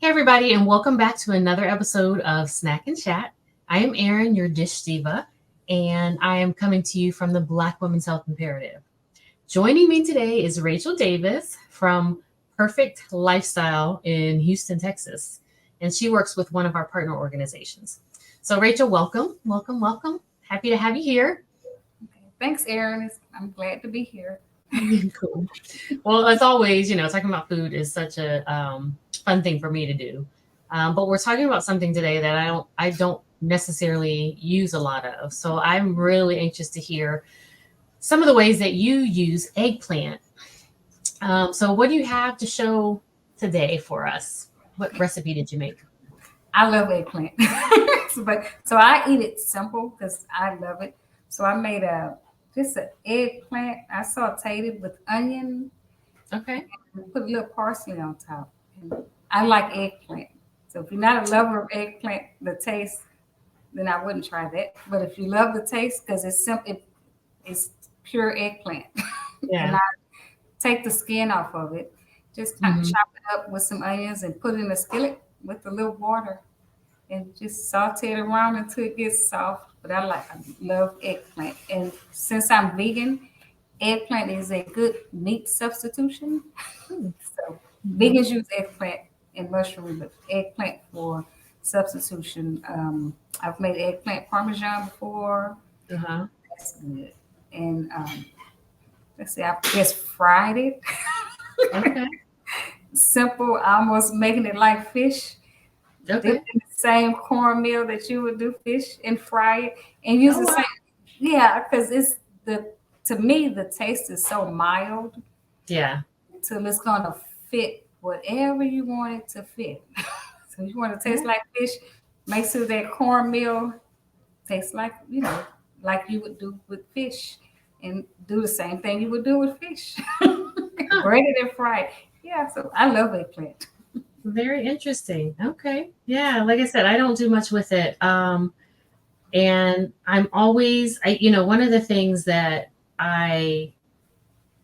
Hey, everybody, and welcome back to another episode of Snack and Chat. I am Erin, your dish diva, and I am coming to you from the Black Women's Health Imperative. Joining me today is Rachel Davis from Perfect Lifestyle in Houston, Texas, and she works with one of our partner organizations. So, Rachel, welcome, welcome, welcome. Happy to have you here. Okay. Thanks, Erin. I'm glad to be here. Cool. Well, as always, talking about food is such a fun thing for me to do. But we're talking about something today that I don't necessarily use a lot of. So I'm really anxious to hear some of the ways that you use eggplant. So what do you have to show today for us? What recipe did you make? I love eggplant, so I eat it simple because I love it. So I made a just an eggplant. I sauteed it with onion Okay. and put a little parsley on top. And I like eggplant. So if you're not a lover of eggplant, the taste, then I wouldn't try that. But if you love the taste, because it's simple, it's pure eggplant, and Yeah. I take the skin off of it. Just kind of Hmm. chop it up with some onions and put it in a skillet with a little water and just saute it around until it gets soft. But I love eggplant. And since I'm vegan, eggplant is a good meat substitution. So Hmm. vegans use eggplant and mushroom, but eggplant for substitution. I've made eggplant parmesan before. Uh-huh. That's good. And let's see, I just fried it. Okay. Simple, almost making it like fish. Dip Okay. in the same cornmeal that you would do fish and fry it and use Oh, the wow. same. Yeah, because it's the to me the taste is so mild Yeah. till it's gonna fit whatever you want it to fit. So if you want to taste like fish, make sure that cornmeal tastes like like you would do with fish, and do the same thing you would do with fish. Huh. Bread it and fry it. Yeah, so I love eggplant. Very interesting. Okay. Yeah, like I said, I don't do much with it. And I'm always one of the things that I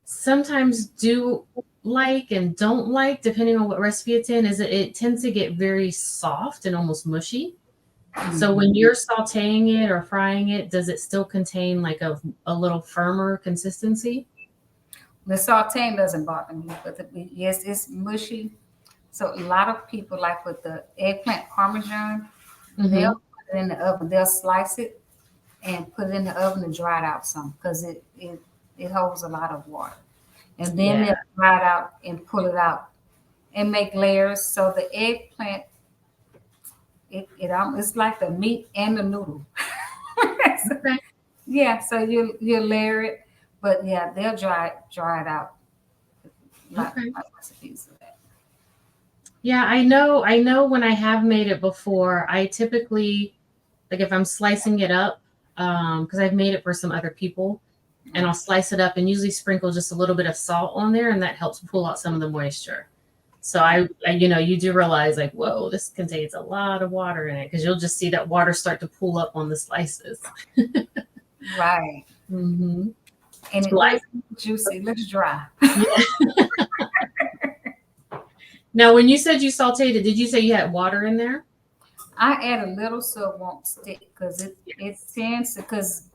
sometimes do like and don't like depending on what recipe it's in is that it tends to get very soft and almost mushy. So Mhm. when you're sautéing it or frying it, does it still contain like a little firmer consistency? The sauteing doesn't bother me, but yes, it's mushy. So a lot of people like with the eggplant parmesan, they'll Mm-hmm. put it in the oven. They'll slice it and put it in the oven to dry it out some because it holds a lot of water. And then Yeah. they'll dry it out and pull it out and make layers. So the eggplant, it's like the meat and the noodle. So, Okay. yeah, so you layer it, but yeah, they'll dry it out. Okay. Lot recipes of that. Yeah, I know when I have made it before, I typically like if I'm slicing it up, because I've made it for some other people, and I'll slice it up and usually sprinkle just a little bit of salt on there, and that helps pull out some of the moisture. So you do realize like, whoa, this contains a lot of water in it because you'll just see that water start to pool up on the slices. Right. Hmm. And it Like, doesn't look juicy. It looks dry. yeah. Now, when you said you sauteed it, did you say you had water in there? I add a little so it won't stick because it Yes. tends to because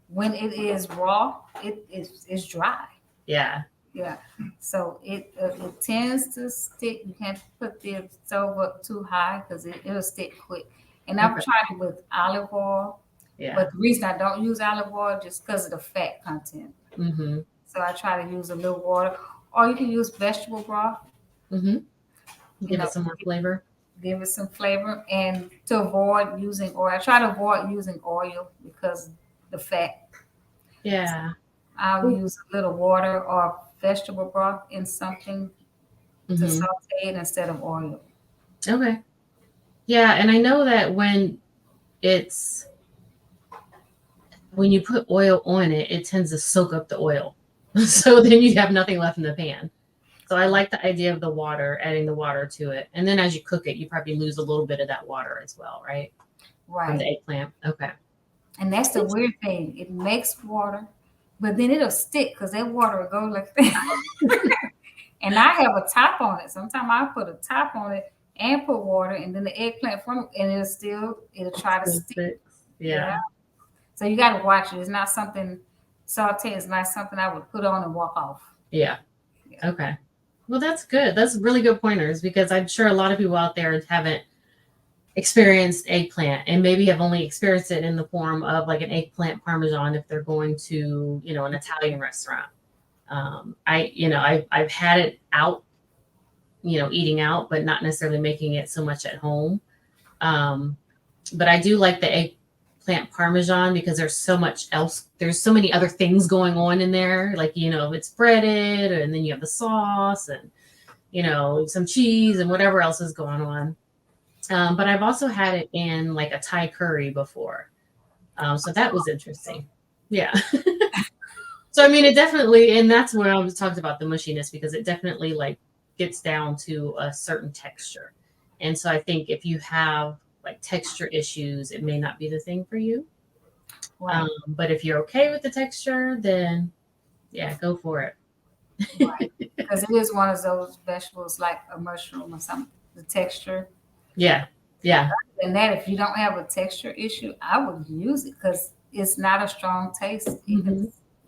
when it is raw, it's dry. Yeah. Yeah, so it tends to stick. You can't put the stove up too high because it'll stick quick. And I've Okay. tried it with olive oil, Yeah. but the reason I don't use olive oil just because of the fat content. Mm-hmm. So I try to use a little water, or you can use vegetable broth. Mm-hmm. You Give know, it some more flavor. give it some flavor, and to avoid using oil. I try to avoid using oil because the fat. Yeah. I'll use a little water or vegetable broth in something to Mm-hmm. saute it instead of oil. Okay. Yeah, and I know that it's when you put oil on it, it tends to soak up the oil. So then you have nothing left in the pan. So I like the idea of the water, adding the water to it. And then as you cook it, you probably lose a little bit of that water as well, right? From the Right. eggplant. Okay. And that's the weird thing. It makes water, but then it'll stick because that water will go like that. And I have a top on it. Sometimes I put a top on it and put water, and then the eggplant from, and it'll try to Still stick. sticks. Yeah. Yeah. So you got to watch it. It's not something saute. It's not something I would put on and walk off. Yeah. Yeah. Okay. Well, that's good. That's really good pointers because I'm sure a lot of people out there haven't experienced eggplant and maybe have only experienced it in the form of like an eggplant parmesan if they're going to, an Italian restaurant. I've had it out, eating out, but not necessarily making it so much at home. Um, but I do like the eggplant parmesan because there's so much else. There's so many other things going on in there. Like, it's breaded and then you have the sauce and, some cheese and whatever else is going on. But I've also had it in like a Thai curry before. So that was interesting. Yeah. So, I mean, it definitely, and that's when I was talked about the mushiness because it definitely like gets down to a certain texture. And so I think if you have like texture issues, it may not be the thing for you. Right. But if you're okay with the texture, then yeah, go for it. Right. Because it is one of those vegetables like a mushroom or something. The texture. Yeah. Yeah. And that, if you don't have a texture issue, I would use it because it's not a strong taste. Mm-hmm.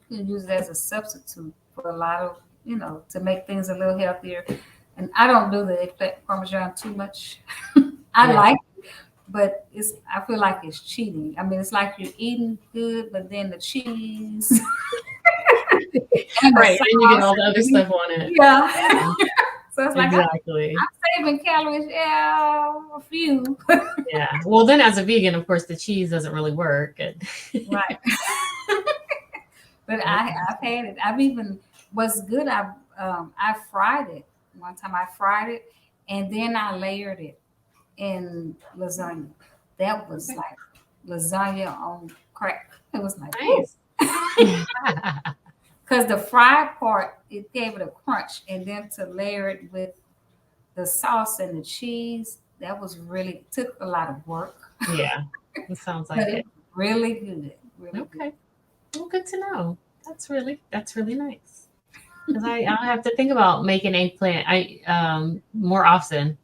You can use it as a substitute for a lot of, to make things a little healthier. And I don't do the eggplant parmesan too much. I Yeah. like it, but I feel like it's cheating. I mean, it's like you're eating good, but then the cheese and the Right. And you get all sauce. the other stuff on it. Yeah. So it's like Exactly. I'm saving calories. Yeah, a few. Yeah. Well, then as a vegan, of course, the cheese doesn't really work. Right. But I've had it. I've even what's good. I fried it one time. I fried it, and then I layered it in lasagna. That was like lasagna on crack. It was like Nice. because the fried part it gave it a crunch, and then to layer it with the sauce and the cheese, that was really took a lot of work. Yeah. It sounds like But it. it was really good. Really good. Okay. Well, good to know. That's really nice. Because I'll have to think about making eggplant more often.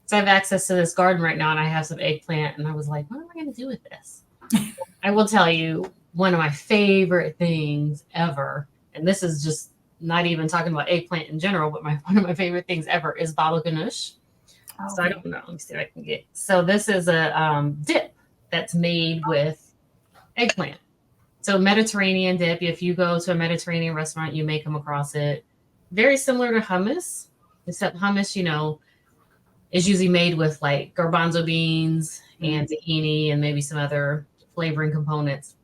So I have access to this garden right now and I have some eggplant and I was like, what am I gonna do with this? I will tell you one of my favorite things ever, and this is just not even talking about eggplant in general, but one of my favorite things ever is baba ganoush. So I Okay. don't know. Let me see if I can get. So this is a dip that's made with eggplant. So Mediterranean dip. If you go to a Mediterranean restaurant, you may come across it. Very similar to hummus, except hummus, is usually made with like garbanzo beans and tahini and maybe some other flavoring components.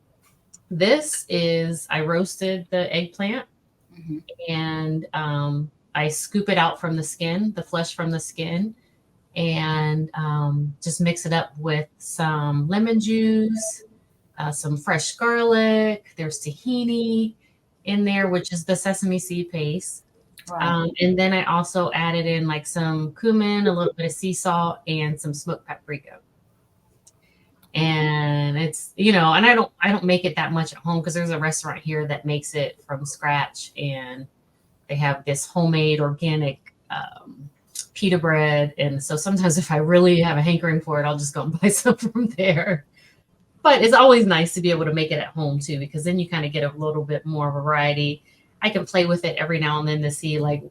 This is I roasted the eggplant Mhm. and I scoop it out from the skin, the flesh from the skin, and just mix it up with some lemon juice, some fresh garlic. There's tahini in there, which is the sesame seed paste. Right. And then I also added in like some cumin, a little bit of sea salt, and some smoked paprika. And it's and I don't make it that much at home because there's a restaurant here that makes it from scratch, and they have this homemade organic pita bread. And so sometimes if I really have a hankering for it, I'll just go and buy some from there. But it's always nice to be able to make it at home too, because then you kind of get a little bit more variety. I can play with it every now and then to see like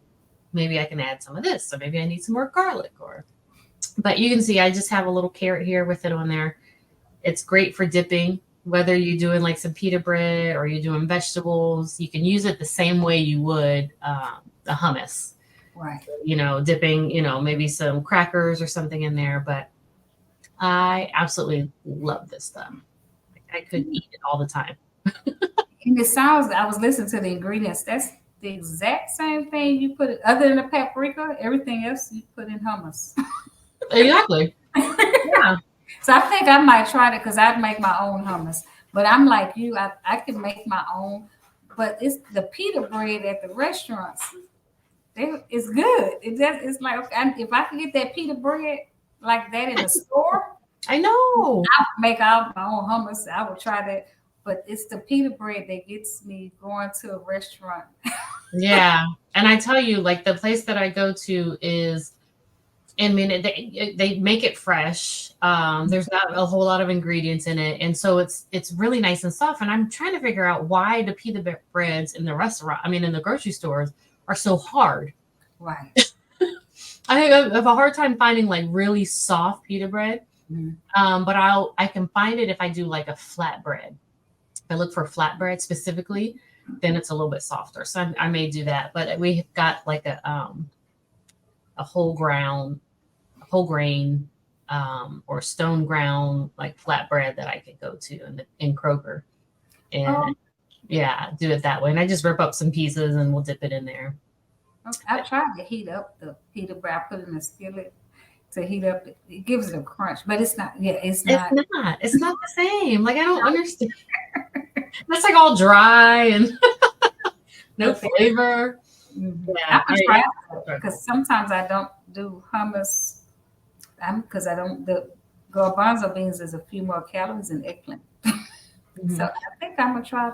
maybe I can add some of this, or maybe I need some more garlic. But you can see I just have a little carrot here with it on there. It's great for dipping, whether you're doing like some pita bread or you're doing vegetables. You can use it the same way you would the hummus. Right. Dipping, maybe some crackers or something in there. But I absolutely love this stuff. I could eat it all the time. And it sounds. I was listening to the ingredients. That's the exact same thing you put it. Other than the paprika, everything else you put in hummus. Exactly. Yeah. So I think I might try it because I'd make my own hummus. But I'm like you. I can make my own. But it's the pita bread at the restaurants. It's good. It's like okay, if I can get that pita bread like that in the store, I know. I make out my own hummus. I would try that. But it's the pita bread that gets me going to a restaurant. Yeah. And I tell you, like the place that I go to is I mean, they make it fresh. There's not a whole lot of ingredients in it, and so it's really nice and soft. And I'm trying to figure out why the pita breads in the restaurant, I mean, in the grocery stores, are so hard. Right. I think I have a hard time finding like really soft pita bread. Mhm. But I can find it if I do like a flatbread. If I look for flatbread specifically, then it's a little bit softer. So I may do that. But we've got like a whole grain, or stone ground like flatbread that I could go to in Kroger, Oh, and yeah, do it that way. And I just rip up some pieces and we'll dip it in there. okay. I tried to heat up the pita bread. I put it in a skillet to heat up. It gives it a crunch, but it's not. Yeah, it's It's not. not. It's not the same. Like I don't understand. That's like all dry and no flavor. I'm Yeah, gonna try it I because sometimes I don't do hummus. Because I don't. The garbanzo beans is a few more calories than eggplant. So Mhm. I think I'm gonna try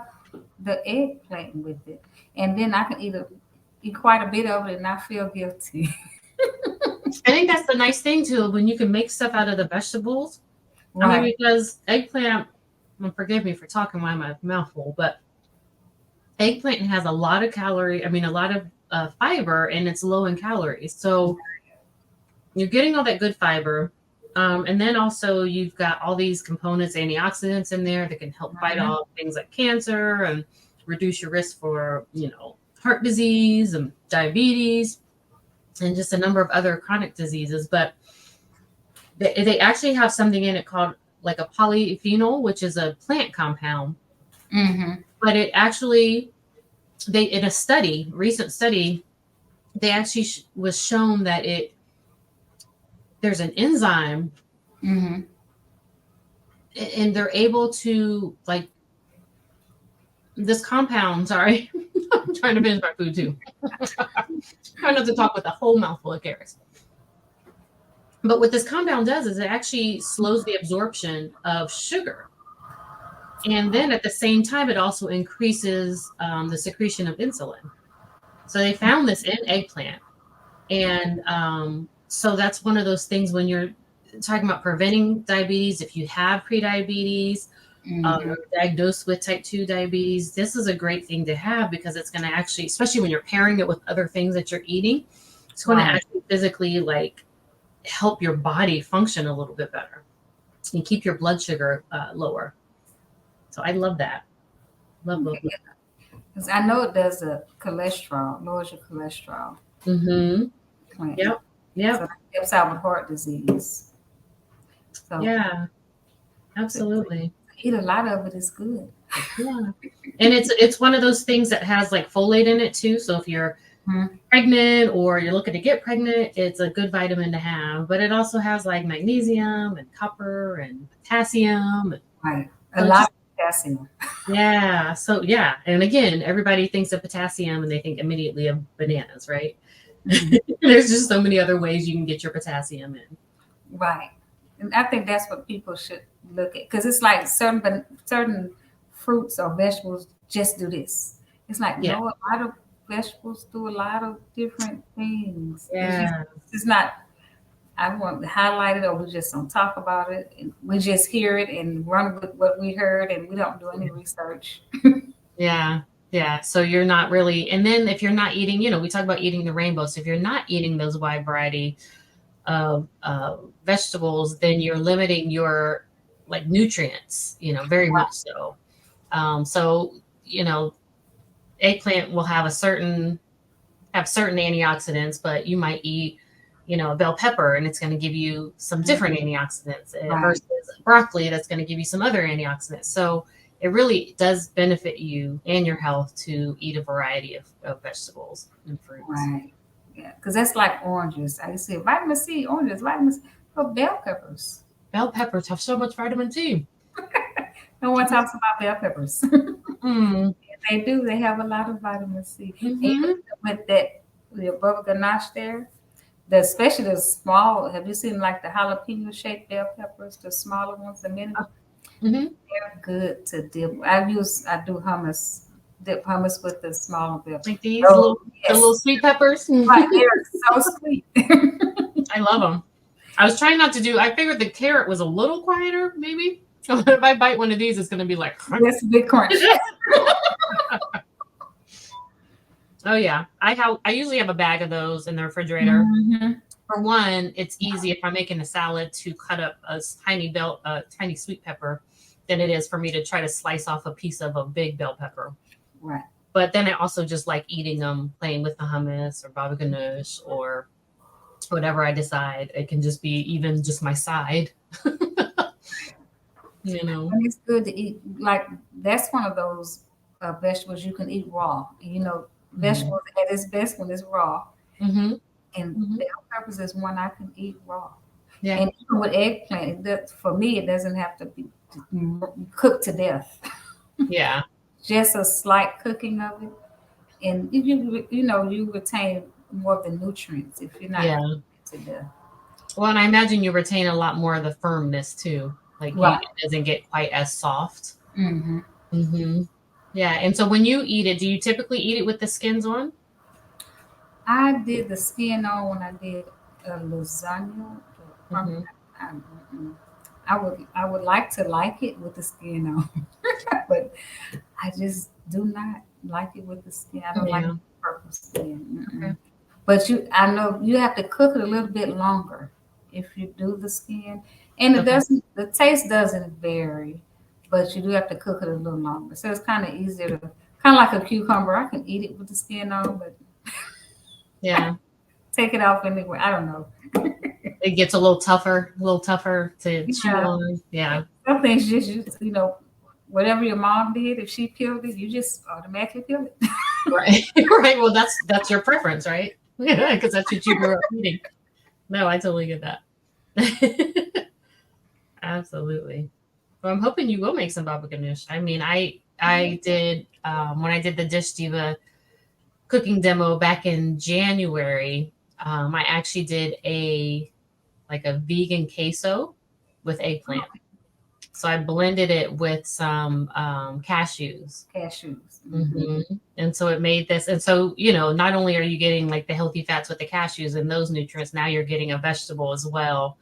the eggplant with it, and then I can eat quite a bit of it and not feel guilty. I think that's the nice thing too when you can make stuff out of the vegetables. I mean, Right. because eggplant, well, forgive me for talking while my mouth full, but eggplant has a lot of calorie. I mean, a lot of fiber, and it's low in calories. So you're getting all that good fiber. And then also you've got all these components, antioxidants in there that can help fight Mhm. off things like cancer and reduce your risk for, heart disease and diabetes and just a number of other chronic diseases. But they actually have something in it called like a polyphenol, which is a plant compound. Mhm. But it actually, they in a recent study, they actually was shown that there's an enzyme, Mhm. and they're able to like this compound. Sorry, I'm trying to finish my food too. Trying not to talk with a whole mouthful of carrots. But what this compound does is it actually slows the absorption of sugar. And then at the same time, it also increases the secretion of insulin. So they found this in eggplant. And so that's one of those things when you're talking about preventing diabetes, if you have prediabetes, Mhm. diagnosed with type 2 diabetes, this is a great thing to have because it's going to actually, especially when you're pairing it with other things that you're eating, it's going to Right. actually physically like help your body function a little bit better and keep your blood sugar lower. So I love that. Love, love, Okay. love. Because I know it does a cholesterol, lowers your cholesterol Mm-hmm. plant. Yep. So Yep. that helps out with heart disease. So Yeah. to Absolutely. eat a lot of it is good. Yeah. And it's one of those things that has like folate in it too. So if you're Mhm. pregnant or you're looking to get pregnant, it's a good vitamin to have. But it also has like magnesium and copper and potassium. Right. A So it's lot just, of potassium. yeah. So yeah. And again, everybody thinks of potassium and they think immediately of bananas, right? Mhm. There's just so many other ways you can get your potassium in. Right. And I think that's what people should look at because it's like certain fruits or vegetables just do this. It's like Yeah. no, a lot of vegetables do a lot of different things. Yeah. It's not. I want to highlight it, or we just don't talk about it. And we just hear it and run with what we heard, and we don't do any research. Yeah. Yeah. So you're not really, and then if you're not eating, we talk about eating the rainbow. So if you're not eating those wide variety of vegetables, then you're limiting your like nutrients, very much so. So, eggplant will have certain antioxidants, but you might eat, a bell pepper and it's going to give you some different antioxidants Right, versus broccoli that's going to give you some other antioxidants. So it really does benefit you and your health to eat a variety of vegetables and fruits. right. Yeah, because that's like oranges. I used to say vitamin C, oranges, vitamin C, but bell peppers. Bell peppers have so much vitamin C. No one talks about bell peppers. Mm. They do. They have a lot of vitamin C. And Hmm. with that, the above ganache there, especially the small. Have you seen like the jalapeno shaped bell peppers, the smaller ones, the mini ones? Hmm. They're good to dip. I do hummus, dip hummus with the smaller bell. Like these Oh the little yes, sweet peppers. right. They're so sweet. I love them. I was trying not to do. I figured the carrot was a little quieter, maybe. So if I bite one of these, it's going to be like. That's a big crunch. Oh yeah, I usually have a bag of those in the refrigerator. Mm-hmm. For one, it's easy if I'm making a salad to cut up a tiny sweet pepper than it is for me to try to slice off a piece of a big bell pepper. Right. But then I also just like eating them, playing with the hummus or baba ganoush or whatever I decide. It can just be even just my side. You know. And it's good to eat. Like that's one of those vegetables you can eat raw. You know, vegetables at its best when it's raw. Mm-hmm. And Mm-hmm. bell peppers is one I can eat raw. Yeah. And even with eggplant, for me, it doesn't have to be cooked to death. Yeah. Just a slight cooking of it, and you retain more of the nutrients if you're not Yeah. cooking it to death. Well, and I imagine you retain a lot more of the firmness too. Like Right. it doesn't get quite as soft. Mm-hmm. Mm-hmm. Yeah. And so when you eat it, do you typically eat it with the skins on? I did the skin on when I did lasagna. Mm-hmm. I, mm-mm. I would like it with the skin on, but I just do not like it with the skin. I don't like Yeah. the purple skin. Okay. Mm-mm. But I know you have to cook it a little bit longer if you do the skin, and it Okay. doesn't. The taste doesn't vary, but you do have to cook it a little longer. So it's kind of easier to, kind of like a cucumber. I can eat it with the skin on, but Yeah. take it off anyway. I don't know. It gets a little tougher to chew Yeah, on. Yeah. some things whatever your mom did, if she peeled it, you just automatically peel it. Right. Right. Well, that's your preference, right? Yeah, because that's what you grew up eating. No, I totally get that. Absolutely. Well, I'm hoping you will make some baba ganoush. I mean, I did when I did the Dish Diva cooking demo back in January. I actually did a vegan queso with eggplant. So I blended it with some cashews. Cashews. Hmm. And so it made this. And so, not only are you getting like the healthy fats with the cashews and those nutrients, now you're getting a vegetable as well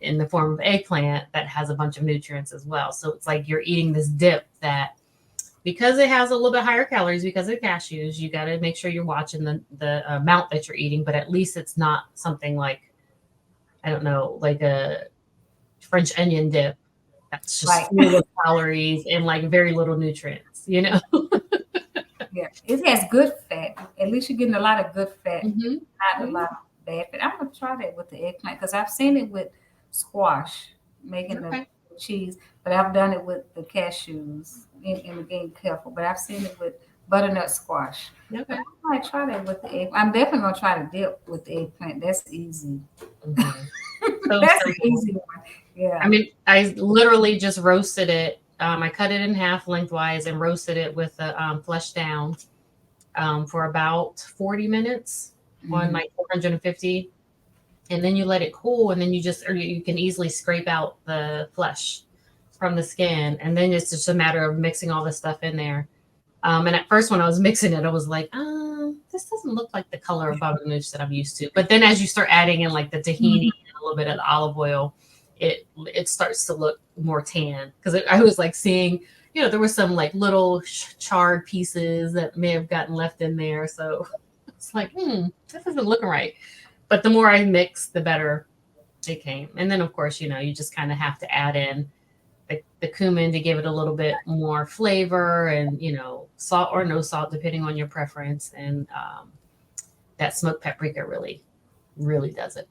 in the form of eggplant that has a bunch of nutrients as well. So it's like you're eating this dip that, because it has a little bit higher calories because of cashews, you got to make sure you're watching the amount that you're eating, but at least it's not something like, I don't know, like a French onion dip that's just Right. full of calories and like very little nutrients, Yeah, it has good fat. At least you're getting a lot of good fat, Hmm. not a lot of bad fat. I'm gonna try that with the eggplant because I've seen it with squash, making the Okay. cheese, but I've done it with the cashews. And again, careful, but I've seen it with butternut squash. Okay. But I might try that with the egg. I'm definitely gonna try to dip with the eggplant. That's easy. Mhm. So That's an simple. easy one. Yeah. I mean, I literally just roasted it. I cut it in half lengthwise and roasted it with the flesh down for about 40 minutes on Mhm. like 450. And then you let it cool, and then or you can easily scrape out the flesh from the skin. And then it's just a matter of mixing all this stuff in there. And at first, when I was mixing it, I was like, this doesn't look like the color of baba ganoush that I'm used to. But then as you start adding in like the tahini and a little bit of the olive oil, it starts to look more tan. Because I was like seeing, there were some like little charred pieces that may have gotten left in there. So it's like, this isn't looking right. But the more I mixed, the better it came. And then, of course, you just kind of have to add in the cumin to give it a little bit more flavor, and salt or no salt depending on your preference, and that smoked paprika really does it.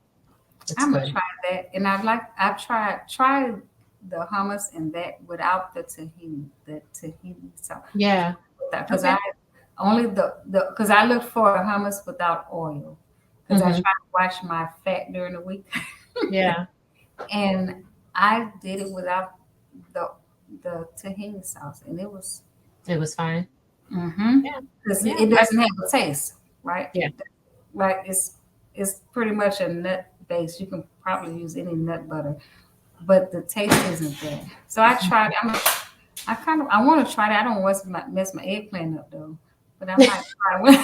It's I'm gonna good. try that, and I've tried the hummus and that without the tahini sauce. Yeah. Because Okay. I only the because I look for a hummus without oil because I try Hmm. to watch my fat during the week, Yeah. and I did it without the the tahini sauce, and it was It was fine. Yeah. because Yeah. it doesn't have a taste, right? Yeah. Like it's pretty much a nut base. You can probably use any nut butter, but the taste isn't there. So I tried. I want to try that. I don't want to mess my eggplant up though, but I might try one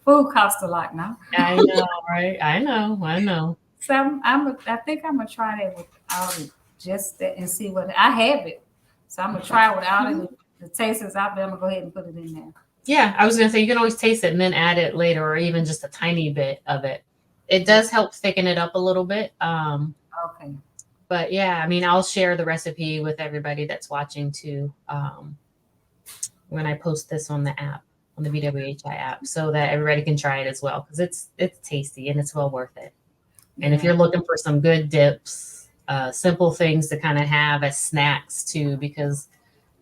Food costs a lot now. I know, right? I know, I know. So I think I'm gonna try that without it, just that, and see what I have it. So I'm gonna try it without it. If the taste is out there, I'm gonna go ahead and put it in there. Yeah, I was gonna say you can always taste it and then add it later, or even just a tiny bit of it. It does help thicken it up a little bit. Okay. But yeah, I mean, I'll share the recipe with everybody that's watching too, when I post this on the app, on the BWHI app, so that everybody can try it as well because it's tasty and it's well worth it. And if Yeah. you're looking for some good dips, simple things to kind of have as snacks too, because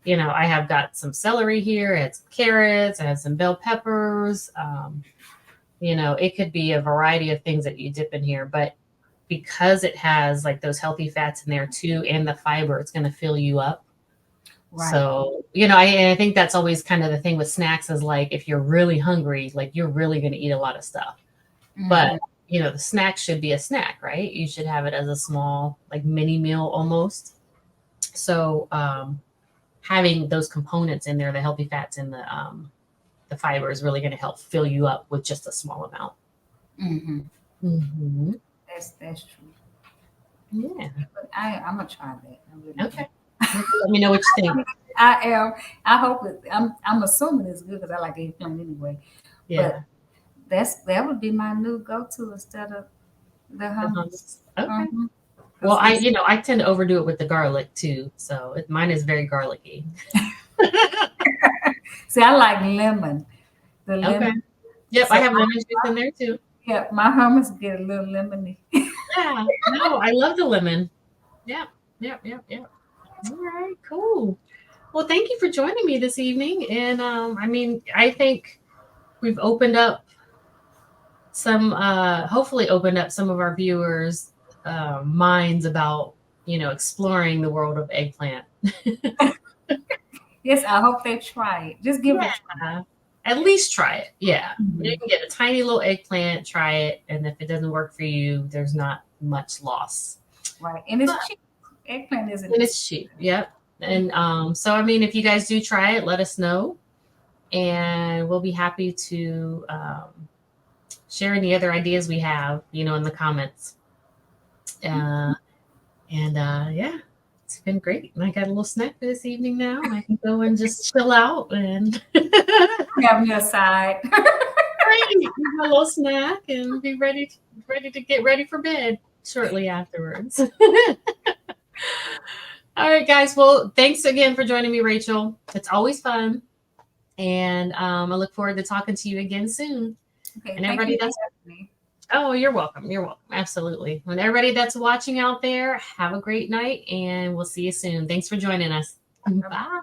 I have got some celery here, I had some carrots, I had some bell peppers. It could be a variety of things that you dip in here, but because it has like those healthy fats in there too, and the fiber, it's going to fill you up. Right. So, I think that's always kind of the thing with snacks is like, if you're really hungry, like you're really going to eat a lot of stuff. But, Mhm. the snack should be a snack, right? You should have it as a small, like mini meal almost. So, having those components in there, the healthy fats and the fiber is really going to help fill you up with just a small amount. Mhm. Hmm. That's true. Yeah. But I'm gonna try that. I really am. Okay. Let me know what you think. I am. I hope it. I'm assuming it's good because I like eggplant anyway. But Yeah. that would be my new go-to instead of the The hummus. hummus. Okay. Mhm. Well, 'Cause it's I tend to overdo it with the garlic too. So mine is very garlicky. see, I like lemon. The Okay. lemon. Yep. I So have lemon juice in there too. yeah, my hummus get a little lemony. Yeah. No, I love the lemon. Yep. Yep. Yep. Yep. All right. Cool. Well, thank you for joining me this evening. And I mean, I think we've opened up hopefully opened up some of our viewers' minds about, exploring the world of eggplant. Yes, I hope they try it. Just give it a try. Yeah. At least try it. Yeah. You Mhm. can get a tiny little eggplant, try it. And if it doesn't work for you, there's not much loss. Right, and But, it's cheap. Eggplant isn't and expensive. it's cheap. Yep. And so, I mean, if you guys do try it, let us know. And we'll be happy to share any other ideas we have, in the comments. Uh, yeah, it's been great. And I got a little snack for this evening now, and I can go and just chill out and Have me aside. great, eat my little snack and be ready to get ready for bed shortly afterwards. All right, guys. Well, thanks again for joining me, Rachel. It's always fun, and I look forward to talking to you again soon. Okay, And thank you everybody for that's having me. Oh, you're welcome. You're welcome. Absolutely. And everybody that's watching out there, have a great night, and we'll see you soon. Thanks for joining us. Bye.